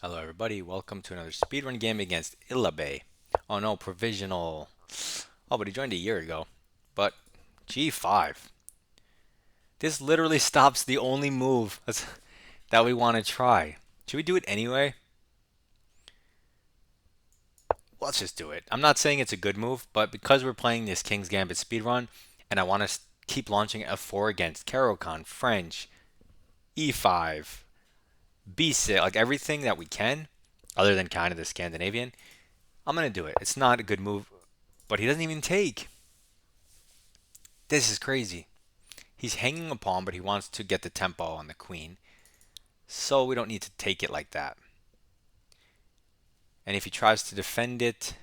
Hello everybody, welcome to another speedrun game against Illabe. Oh no, provisional. Oh, but he joined a year ago. But G5. This literally stops the only move that we want to try. Should we do it anyway? Let's just do it. I'm not saying it's a good move, but because we're playing this King's Gambit speedrun, and I want to keep launching F4 against Caro-Kann, French, E5, B6, like everything that we can, other than kind of the Scandinavian, I'm going to do it. It's not a good move, but he doesn't even take. This is crazy. He's hanging a pawn, but he wants to get the tempo on the queen. So we don't need to take it like that. And if he tries to defend it,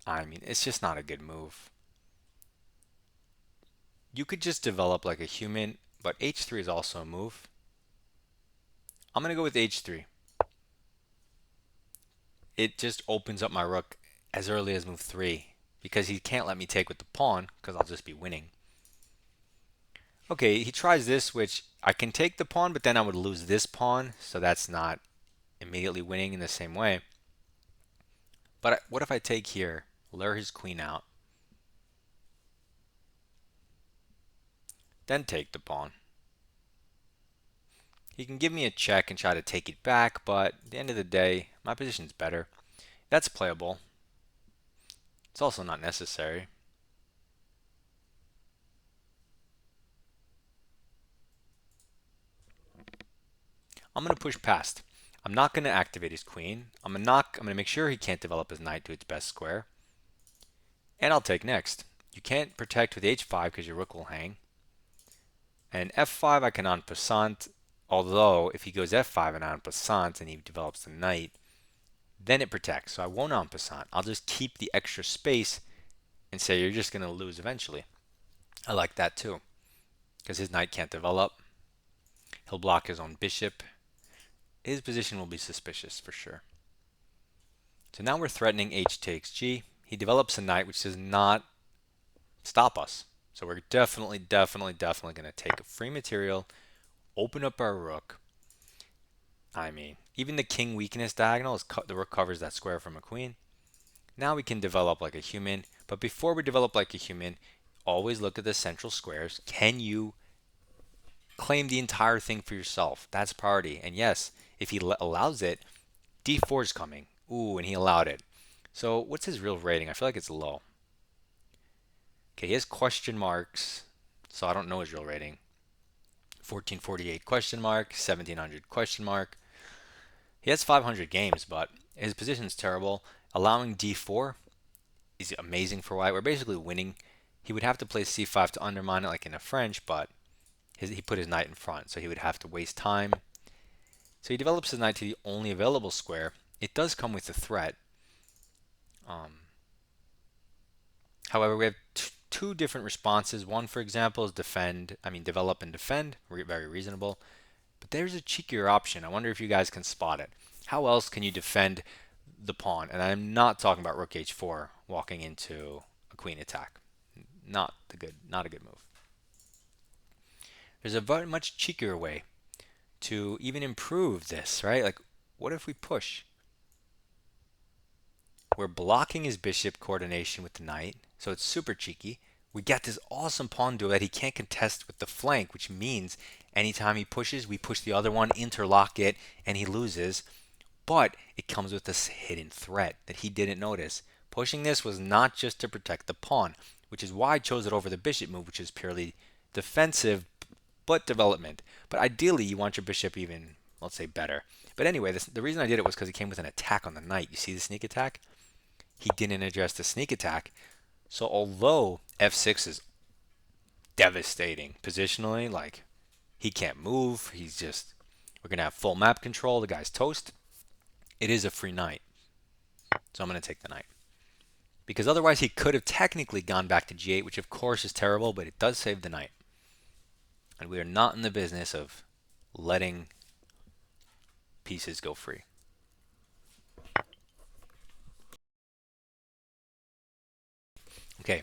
I mean, it's just not a good move. You could just develop like a human, but h3 is also a move. I'm going to go with h3. It just opens up my rook as early as move 3 because he can't let me take with the pawn because I'll just be winning. Okay, he tries this, which I can take the pawn, but then I would lose this pawn, so that's not immediately winning in the same way. But what if I take here, lure his queen out, then take the pawn? He can give me a check and try to take it back, but at the end of the day, my position's better. That's playable. It's also not necessary. I'm going to push past. I'm not going to activate his queen. I'm going to make sure he can't develop his knight to its best square. And I'll take next. You can't protect with h5 because your rook will hang. And f5 I can en passant, although if he goes f5 and en passant and he develops the knight, then it protects. So I won't en passant. I'll just keep the extra space and say you're just going to lose eventually. I like that too, because his knight can't develop. He'll block his own bishop. His position will be suspicious for sure. So now we're threatening h takes g. He develops a knight, which does not stop us. So we're definitely going to take a free material, open up our rook. I mean, even the king weakness diagonal, the rook covers that square from a queen. Now we can develop like a human. But before we develop like a human, always look at the central squares. Can you claim the entire thing for yourself? That's priority. And yes, if he allows it, d4 is coming. Ooh, and he allowed it. So what's his real rating? I feel like it's low. Okay, he has question marks, so I don't know his real rating. 1448 question mark, 1700 question mark. He has 500 games, but his position's terrible. Allowing d4 is amazing for white. We're basically winning. He would have to play c5 to undermine it like in a French, but he put his knight in front, so he would have to waste time. So he develops his knight to the only available square. It does come with a threat. However, we have two different responses. One, for example, is develop and defend. Very reasonable. But there's a cheekier option. I wonder if you guys can spot it. How else can you defend the pawn? And I'm not talking about rook h4 walking into a queen attack. Not a good move. There's a very much cheekier way to even improve this, right? Like, what if we push? We're blocking his bishop coordination with the knight, so it's super cheeky. We get this awesome pawn duel that he can't contest with the flank, which means anytime he pushes, we push the other one, interlock it, and he loses. But it comes with this hidden threat that he didn't notice. Pushing this was not just to protect the pawn, which is why I chose it over the bishop move, which is purely defensive but development. But ideally, you want your bishop even, let's say, better. But anyway, the reason I did it was because he came with an attack on the knight. You see the sneak attack? He didn't address the sneak attack. So although f6 is devastating positionally, like he can't move, we're going to have full map control, the guy's toast, it is a free knight. So I'm going to take the knight. Because otherwise he could have technically gone back to g8, which of course is terrible, but it does save the knight. And we are not in the business of letting pieces go free. Okay.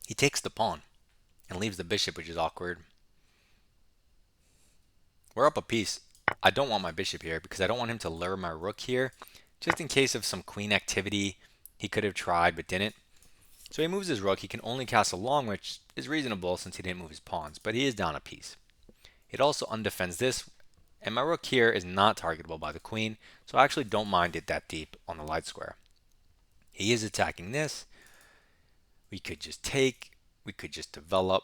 He takes the pawn and leaves the bishop, which is awkward. We're up a piece. I don't want my bishop here because I don't want him to lure my rook here, just in case of some queen activity he could have tried but didn't. So he moves his rook. He can only castle long, which is reasonable since he didn't move his pawns, but he is down a piece. It also undefends this, and my rook here is not targetable by the queen, so I actually don't mind it that deep on the light square. He is attacking this. We could just take, we could just develop.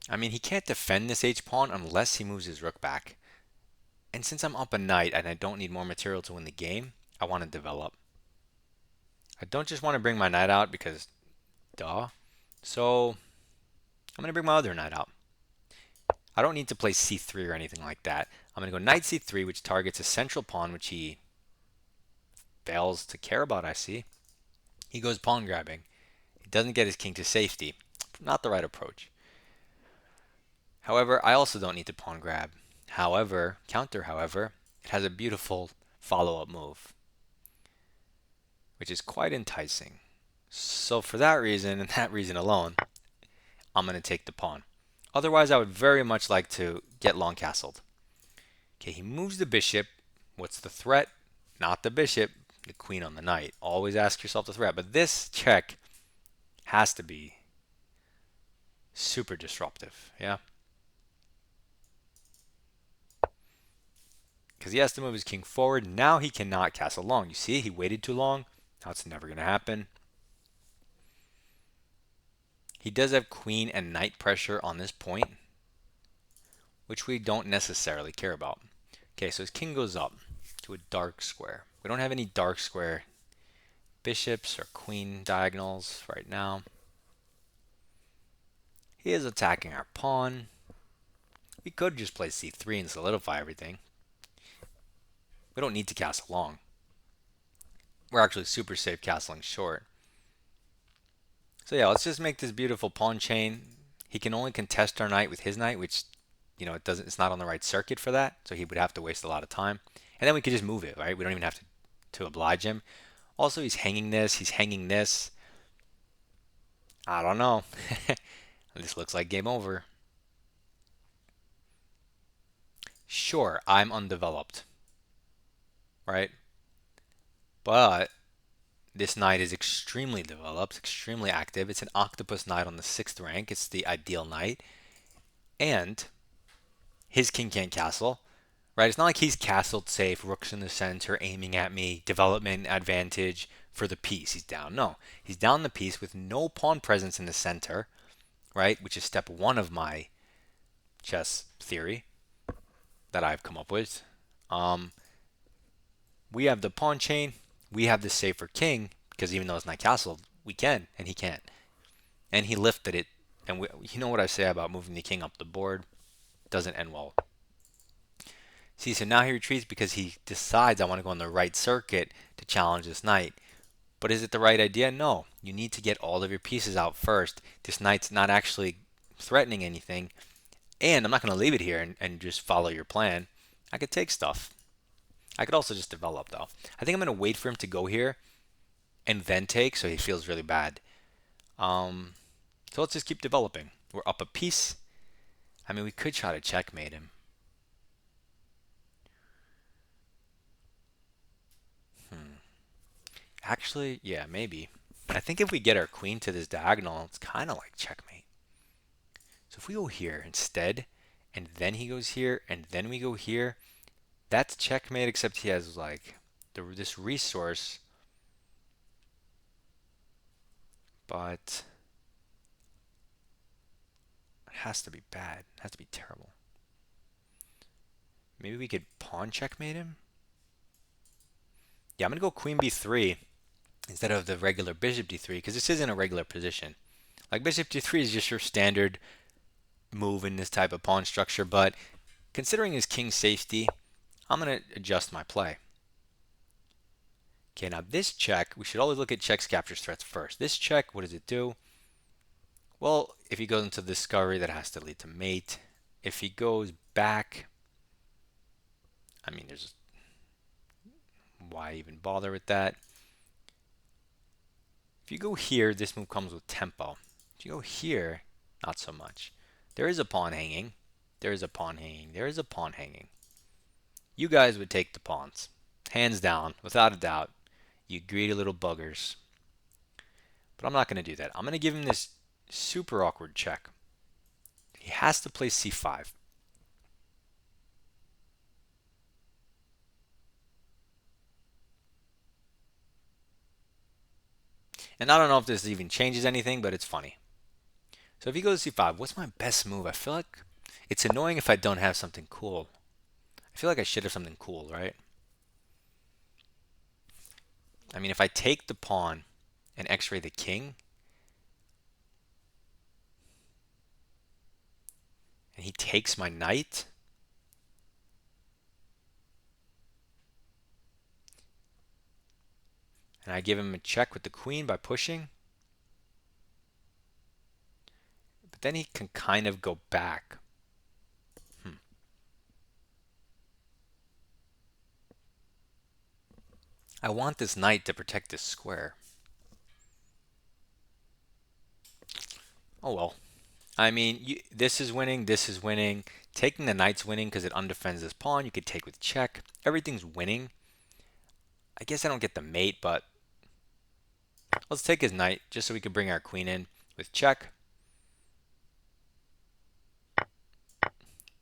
I mean, he can't defend this h-pawn unless he moves his rook back. And since I'm up a knight and I don't need more material to win the game, I want to develop. I don't just want to bring my knight out because, duh. So, I'm going to bring my other knight out. I don't need to play c3 or anything like that. I'm going to go knight c3, which targets a central pawn, which he fails to care about, I see. He goes pawn grabbing. He doesn't get his king to safety. Not the right approach. However, I also don't need to pawn grab. However, it has a beautiful follow-up move, which is quite enticing. So for that reason, and that reason alone, I'm going to take the pawn. Otherwise, I would very much like to get long castled. Okay, he moves the bishop. What's the threat? Not the bishop, the queen on the knight. Always ask yourself the threat. But this check has to be super disruptive, yeah? Because he has to move his king forward. Now he cannot castle long. You see, he waited too long. Now it's never going to happen. He does have queen and knight pressure on this point, which we don't necessarily care about. Okay, so his king goes up to a dark square. We don't have any dark square bishops or queen diagonals right now. He is attacking our pawn. We could just play c3 and solidify everything. We don't need to castle long. We're actually super safe castling short. So yeah, let's just make this beautiful pawn chain. He can only contest our knight with his knight, which, you know, it's not on the right circuit for that, so he would have to waste a lot of time. And then we could just move it, right? We don't even have to oblige him. Also, he's hanging this. I don't know. This looks like game over. Sure, I'm undeveloped, right? But this knight is extremely developed, extremely active. It's an octopus knight on the 6th rank. It's the ideal knight. And his king can't castle, right? It's not like he's castled safe, rook's in the center, aiming at me, development advantage for the piece. He's down. No, he's down the piece with no pawn presence in the center, right? Which is step 1 of my chess theory that I've come up with. We have the pawn chain. We have the safer king because even though it's not castled, we can and he can't. And he lifted it. And you know what I say about moving the king up the board? Doesn't end well. See, so now he retreats because he decides I want to go on the right circuit to challenge this knight. But is it the right idea? No. You need to get all of your pieces out first. This knight's not actually threatening anything. And I'm not going to leave it here and just follow your plan. I could take stuff. I could also just develop, though. I think I'm going to wait for him to go here and then take, so he feels really bad. So let's just keep developing. We're up a piece. I mean, we could try to checkmate him. Actually, yeah, maybe. I think if we get our queen to this diagonal, it's kind of like checkmate. So if we go here instead, and then he goes here, and then we go here, that's checkmate, except he has like this resource. But it has to be bad. It has to be terrible. Maybe we could pawn checkmate him? Yeah, I'm going to go queen b3 instead of the regular bishop d3 because this isn't a regular position. Like bishop d3 is just your standard move in this type of pawn structure, but considering his king safety, I'm going to adjust my play. Okay, now this check, we should always look at checks, captures, threats first. This check, what does it do? Well, if he goes into discovery, that has to lead to mate. If he goes back, I mean, why even bother with that? If you go here, this move comes with tempo. If you go here, not so much. There is a pawn hanging. There is a pawn hanging. There is a pawn hanging. You guys would take the pawns. Hands down, without a doubt. You greedy little buggers. But I'm not going to do that. I'm going to give him this super awkward check. He has to play c5. And I don't know if this even changes anything, but it's funny. So if he goes c5, what's my best move? I feel like it's annoying if I don't have something cool. I feel like I should have something cool, right? I mean, if I take the pawn and x-ray the king, and he takes my knight, and I give him a check with the queen by pushing, but then he can kind of go back. I want this knight to protect this square. Oh well. I mean, this is winning, this is winning. Taking the knight's winning because it undefends this pawn. You could take with check. Everything's winning. I guess I don't get the mate, but let's take his knight just so we can bring our queen in with check.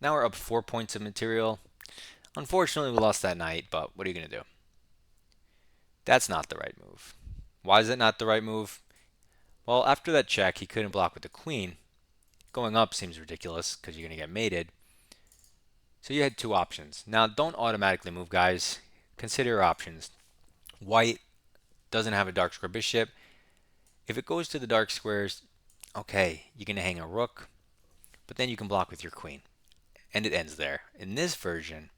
Now we're up 4 points of material. Unfortunately, we lost that knight, but what are you going to do? That's not the right move. Why is it not the right move? Well, after that check, he couldn't block with the queen. Going up seems ridiculous because you're going to get mated. So you had two options. Now, don't automatically move, guys. Consider your options. White doesn't have a dark square bishop. If it goes to the dark squares, okay, you're going to hang a rook, but then you can block with your queen. And it ends there. In this version,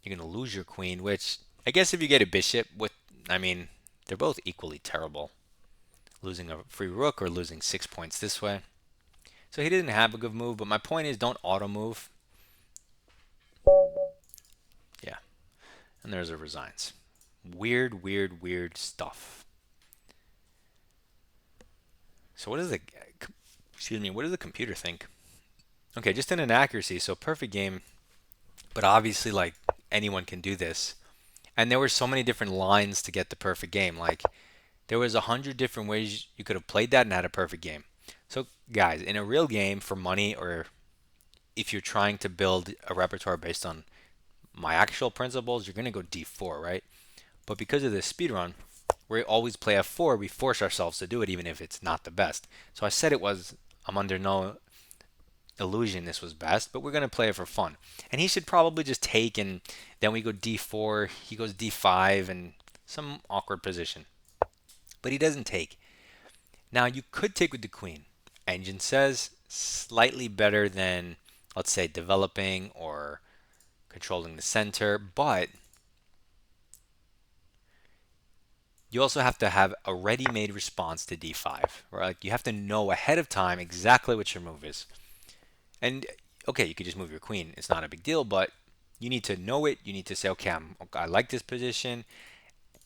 you're going to lose your queen, which I guess if you get a bishop with, I mean, they're both equally terrible. Losing a free rook or losing 6 points this way. So he didn't have a good move, but my point is don't auto move. Yeah. And there's a resigns. Weird, weird, weird stuff. So what does what does the computer think? Okay, just an inaccuracy, so perfect game, but obviously like anyone can do this. And there were so many different lines to get the perfect game. Like there was 100 different ways you could have played that and had a perfect game. So guys, in a real game for money, or if you're trying to build a repertoire based on my actual principles, you're gonna go d4, right? But because of this speedrun, we always play f4. We force ourselves to do it even if it's not the best. So I said I'm under no illusion this was best, but we're going to play it for fun. And he should probably just take, and then we go d4, he goes d5, and some awkward position. But he doesn't take. Now you could take with the queen. Engine says slightly better than, let's say, developing or controlling the center, but you also have to have a ready-made response to d5. Right? Like you have to know ahead of time exactly what your move is. And okay, you could just move your queen. It's not a big deal, but you need to know it. You need to say, okay, I like this position,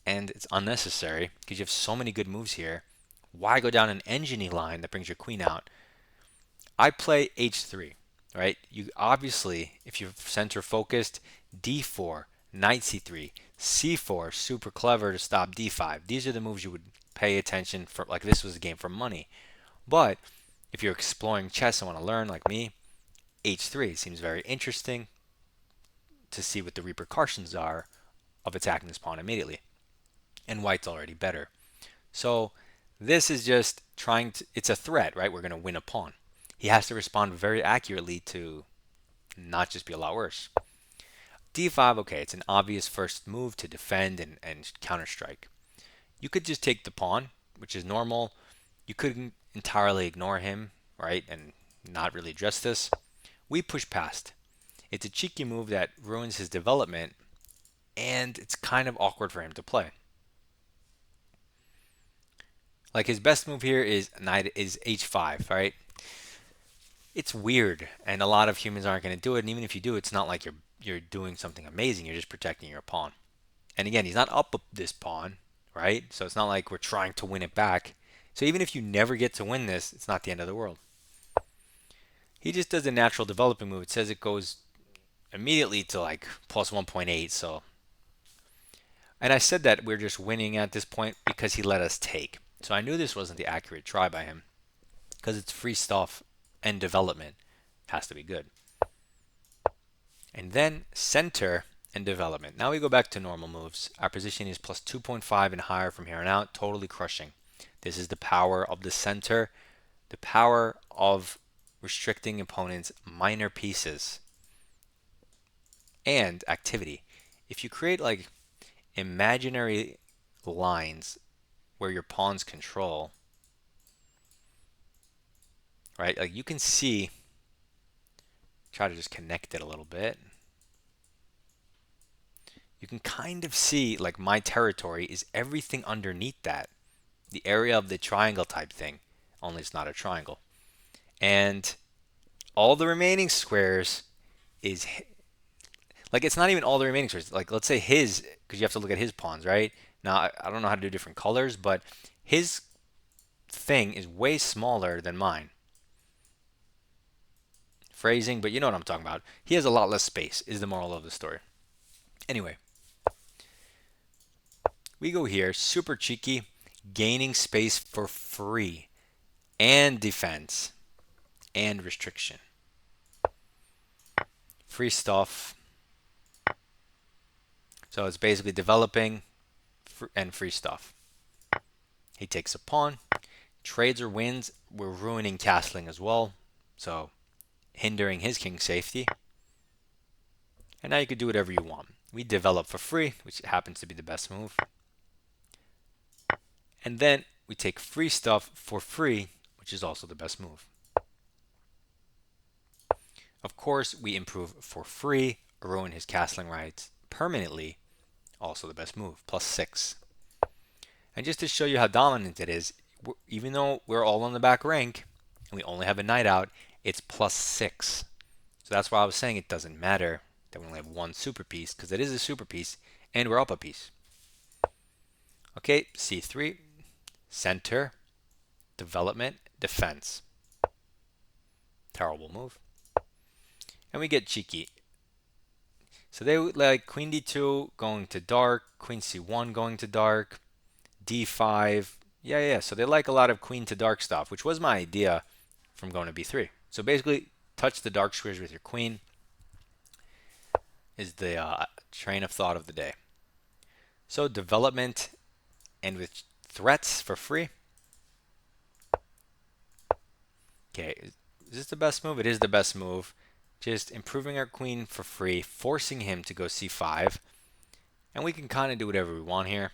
and it's unnecessary because you have so many good moves here. Why go down an engine line that brings your queen out? I play h3, right? You obviously, if you're center focused, d4, knight c3, c4, super clever to stop d5. These are the moves you would pay attention for. Like this was a game for money. But if you're exploring chess and want to learn, like me, h3 seems very interesting to see what the repercussions are of attacking this pawn immediately. And white's already better. So this is just it's a threat, right? We're going to win a pawn. He has to respond very accurately to not just be a lot worse. d5, okay, it's an obvious first move to defend and counter strike. You could just take the pawn, which is normal. You couldn't entirely ignore him, right, and not really address this. We push past. It's a cheeky move that ruins his development, and it's kind of awkward for him to play. Like his best move here is h5, right? It's weird, and a lot of humans aren't going to do it. And even if you do, it's not like you're doing something amazing. You're just protecting your pawn. And again, he's not up this pawn, right? So it's not like we're trying to win it back. So even if you never get to win this, it's not the end of the world. He just does a natural developing move. It says it goes immediately to like plus 1.8. So, and I said that we're just winning at this point because he let us take. So I knew this wasn't the accurate try by him because it's free stuff and development has to be good. And then center and development. Now we go back to normal moves. Our position is plus 2.5 and higher from here on out, totally crushing. This is the power of the center, the power of restricting opponents' minor pieces and activity. If you create like imaginary lines where your pawns control, right? Like you can see, try to just connect it a little bit. You can kind of see like my territory is everything underneath that. The area of the triangle type thing, only it's not a triangle. And all the remaining squares is like it's not even all the remaining squares. Like let's say his, because you have to look at his pawns, right? Now I don't know how to do different colors, but his thing is way smaller than mine. Phrasing, but you know what I'm talking about. He has a lot less space, is the moral of the story. Anyway, we go here, super cheeky, gaining space for free, and defense, and restriction. Free stuff. So it's basically developing and free stuff. He takes a pawn, trades or wins. We're ruining castling as well, so hindering his king's safety. And now you can do whatever you want. We develop for free, which happens to be the best move. And then we take free stuff for free, which is also the best move. Of course, we improve for free, ruin his castling rights permanently, also the best move, plus 6. And just to show you how dominant it is, even though we're all on the back rank and we only have a knight out, it's plus 6. So that's why I was saying it doesn't matter that we only have one super piece, because it is a super piece and we're up a piece. Okay, c3, center, development, defense. Terrible move. And we get cheeky. So they like queen d2 going to dark, queen c1 going to dark, d5. Yeah. So they like a lot of queen to dark stuff, which was my idea from going to b3. So basically, touch the dark squares with your queen is the train of thought of the day. So development and with threats for free. Okay, is this the best move? It is the best move. Just improving our queen for free, forcing him to go c5. And we can kind of do whatever we want here.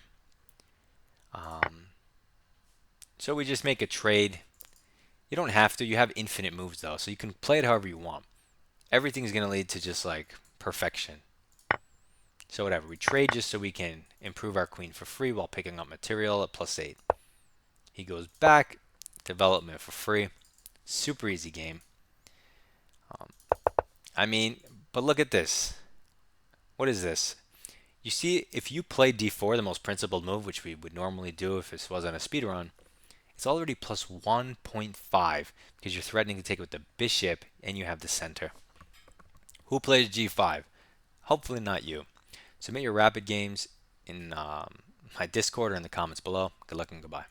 So we just make a trade. You don't have to. You have infinite moves, though. So you can play it however you want. Everything's going to lead to just like perfection. So whatever. We trade just so we can improve our queen for free while picking up material at plus 8. He goes back. Development for free. Super easy game. I mean, but look at this. What is this? You see, if you play d4, the most principled move, which we would normally do if this wasn't a speed run, it's already plus 1.5 because you're threatening to take it with the bishop and you have the center. Who plays g5? Hopefully not you. Submit your rapid games in my Discord or in the comments below. Good luck and goodbye.